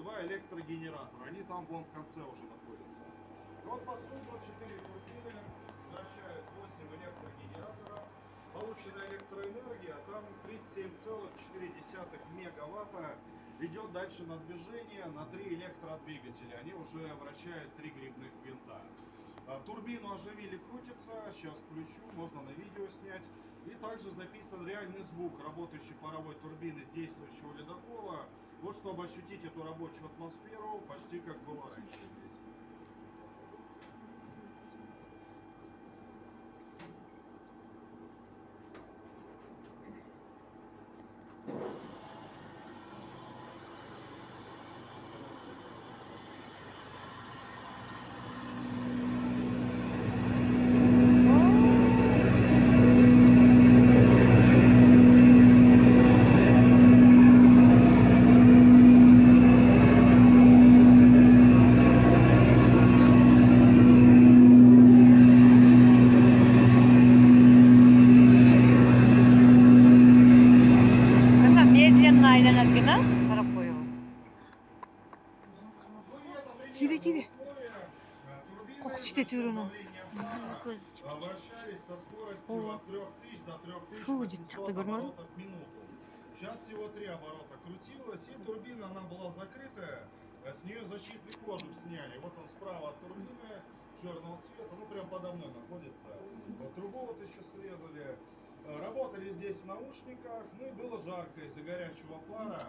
2 электрогенератора. Они там вон в конце уже находятся. Вот по сумму 4 турбины вращают 8 электрогенераторов. Полученная электроэнергия, там 37,4 мегаватта, идет дальше на движение на 3 электродвигателя. Они уже вращают 3 грибных винта. Турбину оживили, крутится, сейчас включу, можно на видео снять. И также записан реальный звук работающей паровой турбины с действующего ледокола. Вот чтобы ощутить эту рабочую атмосферу, почти как было раньше здесь. Вращались со скоростью от 3000 до 3800 оборотов в минуту. Сейчас всего 3 оборота крутилось, и турбина она была закрытая, с нее защитный кожух сняли. Вот он справа от турбины, черного цвета, ну прям подо мной находится. Вот трубу вот еще срезали. Работали здесь в наушниках, ну и было жарко из-за горячего пара,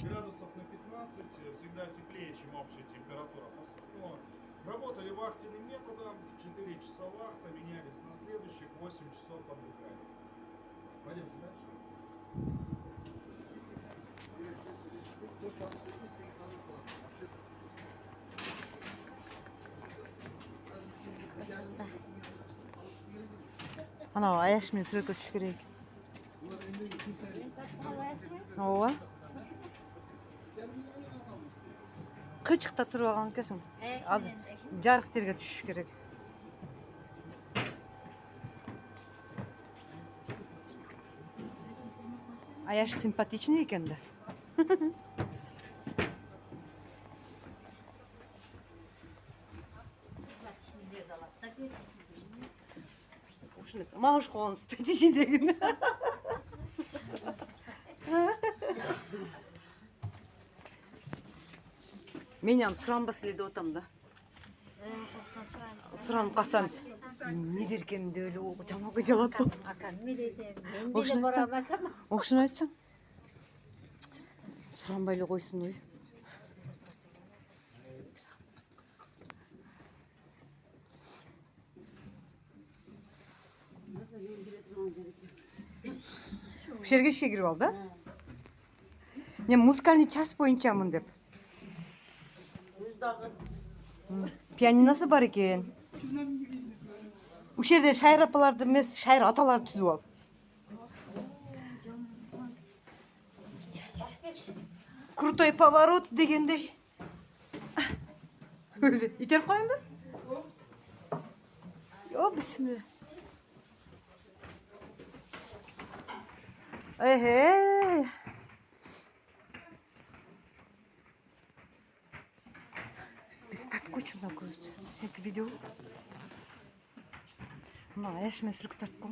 градусов на 15, всегда теплее, чем общая температура по судну. Работали вахтенным методом, 4 часа вахта, менялись на следующих, 8 часов отдыхали. Пойдемте дальше. Ana ayaş mı sürekli düşürek? Ova. Kıçıkta turgan kesin. Az жарык жерге düşüş керек. Аяш симпатичный екен да. Мағыш қоғын симпатичный деген. Мен ям сұранбас елді отам да. Сұранып қалсам не деркем де өлі жамауға жалады бұл. Оқшын айтсам. Сұранбайлы қойсын ой. Бұл жерге ішке кіріп алды. Мен музыкальный час бойыншамын деп. Пианиносы бар екен. Бұл жерде шайыр апаларды емес, шайыр аталарды түзіп ал. Крутой поворот дегендей. Итеріп қойын ба? О, бісміллә. Эхе. Biz tart koçum da gözü. Seninki video. Ama ayaş mesruk tart koy.